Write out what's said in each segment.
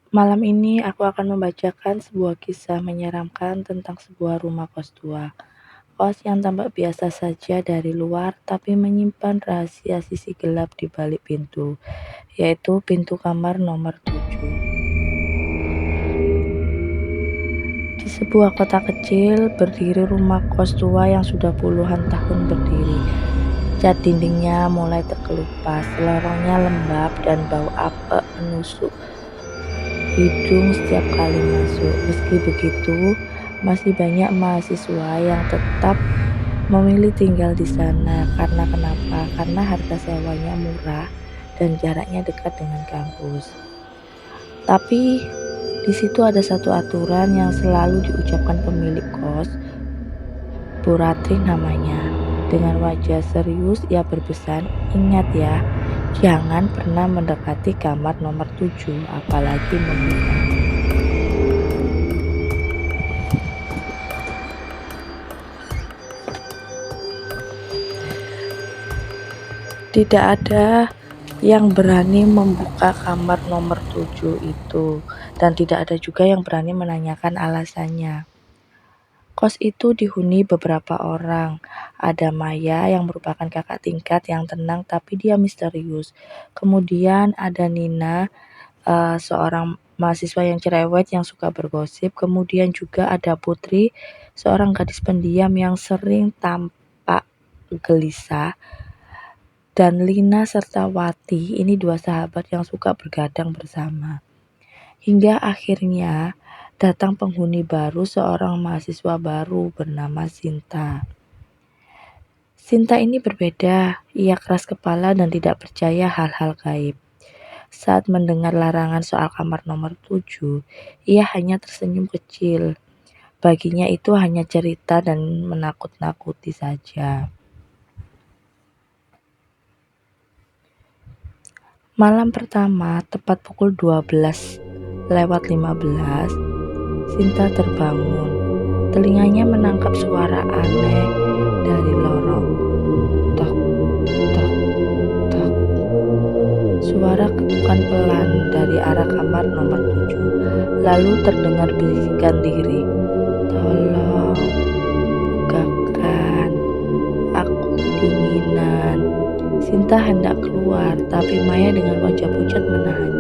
Malam ini aku akan membacakan sebuah kisah menyeramkan tentang sebuah rumah kos tua. Kos yang tampak biasa saja dari luar, tapi menyimpan rahasia sisi gelap di balik pintu, yaitu pintu kamar nomor 7. Di sebuah kota kecil, berdiri rumah kos tua yang sudah puluhan tahun berdiri. Cat dindingnya mulai terkelupas, lorongnya lembab dan bau apek menusuk hidung setiap kali masuk. Meski begitu, masih banyak mahasiswa yang tetap memilih tinggal di sana. Karena kenapa? Karena harga sewanya murah dan jaraknya dekat dengan kampus. Tapi di situ ada satu aturan yang selalu diucapkan pemilik kos, Bu Ratih namanya. Dengan wajah serius ia berpesan, "Ingat ya, jangan pernah mendekati kamar nomor 7, apalagi membuka." Tidak ada yang berani membuka kamar nomor 7 itu, dan tidak ada juga yang berani menanyakan alasannya. Kos itu dihuni beberapa orang. Ada Maya yang merupakan kakak tingkat yang tenang tapi dia misterius. Kemudian ada Nina, seorang mahasiswa yang cerewet yang suka bergosip. Kemudian juga ada Putri, seorang gadis pendiam yang sering tampak gelisah. Dan Lina serta Wati, ini dua sahabat yang suka bergadang bersama. Hingga akhirnya datang penghuni baru, seorang mahasiswa baru bernama Sinta. Sinta ini berbeda, ia keras kepala dan tidak percaya hal-hal gaib. Saat mendengar larangan soal kamar nomor 7, ia hanya tersenyum kecil. Baginya itu hanya cerita dan menakut-nakuti saja. Malam pertama, tepat pukul 12:15, Sinta terbangun. Telinganya menangkap suara aneh dari lorong. Tok, tok, tok. Suara ketukan pelan dari arah kamar nomor 7. Lalu terdengar bisikan diri. "Tolong, bukakan. Aku kedinginan." Sinta hendak keluar, tapi Maya dengan wajah pucat menahannya.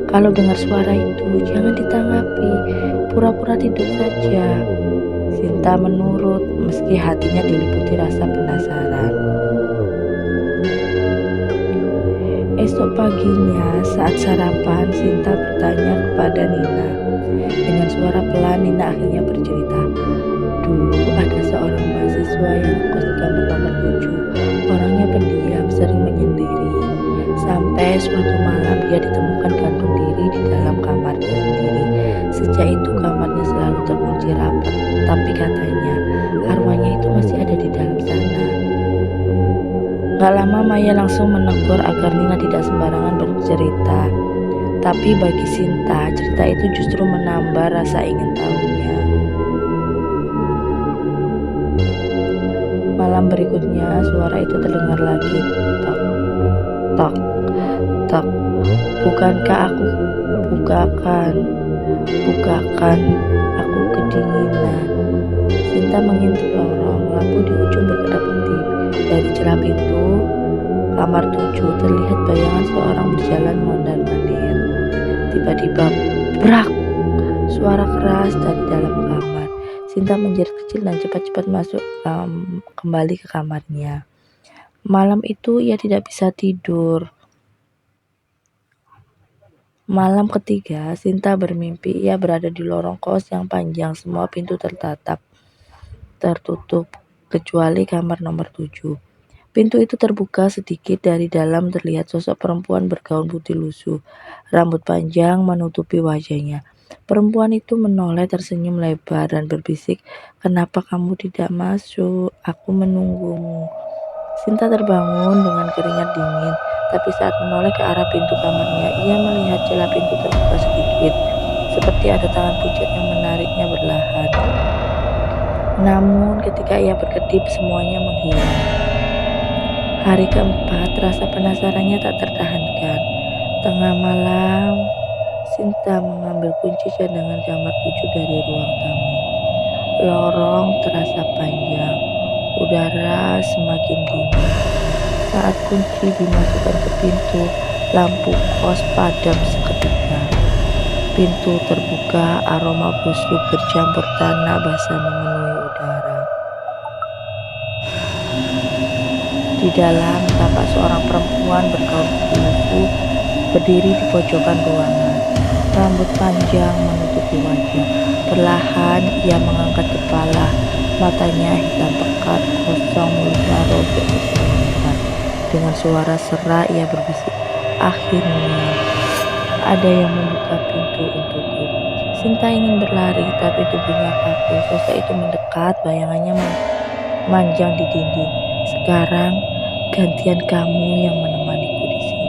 "Kalau dengar suara itu, jangan ditanggapi. Pura-pura tidur saja." Sinta menurut, meski hatinya diliputi rasa penasaran. Esok paginya, saat sarapan, Sinta bertanya kepada Nina. Dengan suara pelan, Nina akhirnya bercerita. "Dulu ada seorang mahasiswa yang kos di kamar nomor 7. Orangnya pendiam, sering menyendiri. Sampai suatu malam dia ditemukan gantung diri di dalam kamarnya sendiri. Sejak itu kamarnya selalu terkunci rapat. Tapi katanya arwahnya itu masih ada di dalam sana." Gak lama Maya langsung menegur agar Nina tidak sembarangan bercerita. Tapi bagi Sinta, cerita itu justru menambah rasa ingin tahunya. Malam berikutnya, suara itu terdengar lagi. Tok, tok, tok. "Bukankah aku bukakan? Bukakan, aku kedinginan." Sinta mengintip lorong, lampu di ujung berkedap-kedip. Dari celah pintu kamar 7 terlihat bayangan seorang berjalan mondar-mandir. Tiba-tiba, brak! Suara keras dari dalam kamar. Sinta menjerit kecil dan cepat-cepat masuk kembali ke kamarnya. Malam itu ia tidak bisa tidur. Malam ketiga, Sinta bermimpi ia berada di lorong kos yang panjang, semua pintu tertutup, kecuali kamar nomor 7. Pintu itu terbuka sedikit, dari dalam terlihat sosok perempuan bergaun putih lusuh. Rambut panjang menutupi wajahnya. Perempuan itu menoleh tersenyum lebar dan berbisik, "Kenapa kamu tidak masuk? Aku menunggumu." Sinta terbangun dengan keringat dingin, tapi saat menoleh ke arah pintu kamarnya, ia melihat celah pintu terbuka sedikit, seperti ada tangan pucat yang menariknya perlahan. Namun ketika ia berkedip, semuanya menghilang. Hari keempat, rasa penasarannya tak tertahankan. Tengah malam, Sinta mengambil kunci cadangan kamar 7 dari ruang tamu. Lorong terasa panjang, udara semakin dingin. Saat kunci dimasukkan ke pintu, lampu kos padam seketika. Pintu terbuka, aroma busuk bercampur tanah basah memenuhi udara. Di dalam tampak seorang perempuan berkaun kupu-kupu berdiri di pojokan ruangan. Rambut panjang menutupi wajah. Perlahan ia mengangkat kepala, matanya hitam pekat, kosong, mulutnya robek kesemutan. Dengan suara serak ia berbisik, "Akhirnya ada yang membuka pintu untukku." Sinta ingin berlari, tapi tubuhnya kaku. Sosok itu mendekat, bayangannya memanjang di dinding. "Sekarang gantian kamu yang menemaniku di sini."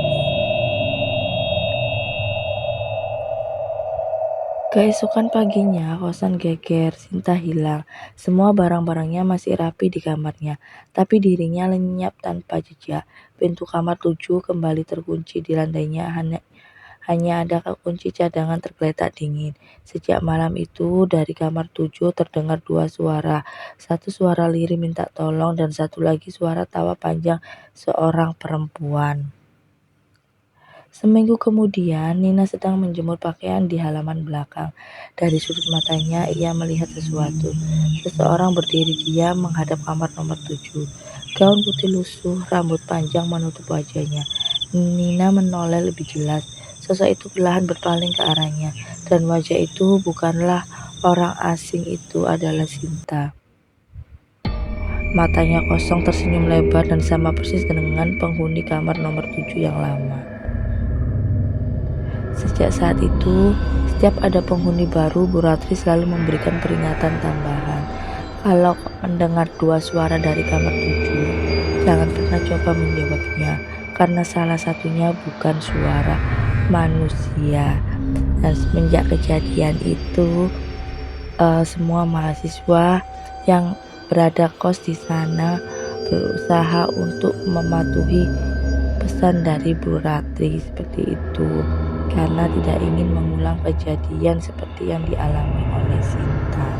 Keesokan paginya, kosan geger, Sinta hilang. Semua barang-barangnya masih rapi di kamarnya, tapi dirinya lenyap tanpa jejak. Pintu kamar 7 kembali terkunci, di lantainya hanya ada kunci cadangan tergeletak dingin. Sejak malam itu, dari kamar 7 terdengar dua suara. Satu suara lirih minta tolong, dan satu lagi suara tawa panjang seorang perempuan. Seminggu kemudian, Nina sedang menjemur pakaian di halaman belakang. Dari sudut matanya, ia melihat sesuatu. Seseorang berdiri diam menghadap kamar nomor 7. Gaun putih lusuh, rambut panjang menutup wajahnya. Nina menoleh lebih jelas. Sosok itu perlahan berpaling ke arahnya, dan wajah itu bukanlah orang asing, itu adalah Sinta. Matanya kosong, tersenyum lebar, dan sama persis dengan penghuni kamar nomor 7 yang lama. Sejak saat itu, setiap ada penghuni baru, Bu Ratri selalu memberikan peringatan tambahan. Kalau mendengar dua suara dari kamar 7, jangan pernah coba menjawabnya, karena salah satunya bukan suara manusia. Dan semenjak kejadian itu, semua mahasiswa yang berada kos di sana berusaha untuk mematuhi pesan dari Bu Ratri seperti itu, karena tidak ingin mengulang kejadian seperti yang dialami oleh Sinta.